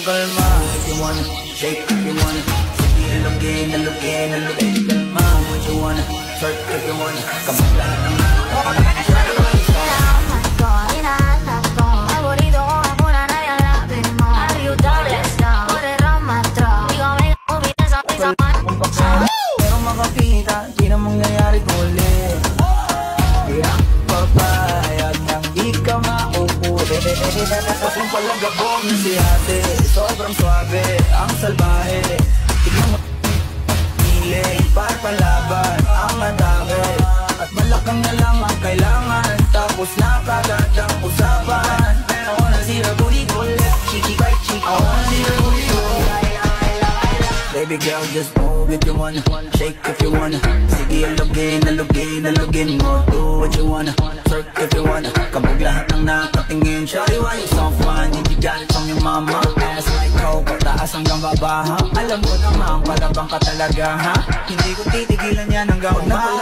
kalma. If you wanna, shake if you wanna. Sige, alugin, alugin, alugin. Kalma, what you wanna, twerk if you wanna. Kapag lahat ng merong makakita, di na mangyayari ulit. Di ako papayag nang di ka mauuli. Kasing palagabong na si ate, sobrang swabe, ang salbahe. Tignan mo piling, para palaban ang atake. At malakang na lang ang kailangan, tapos na kagad ang usapan. I wanna see her booty go left, cheeky by cheek. I wanna see her booty go right. Baby girl, just move if you wanna, shake if you wanna. Sige, alugin, alugin, alugin mo. Do what you wanna, twerk if you wanna. Kabog lahat ng nakatingin. Shawty, why you so fun? Did you got it from your mama? Ass like coke, taas hanggang baba, ha? Alam mo naman, palabang ka talaga, ha? Hindi ko titigilan yan hanggang umabot.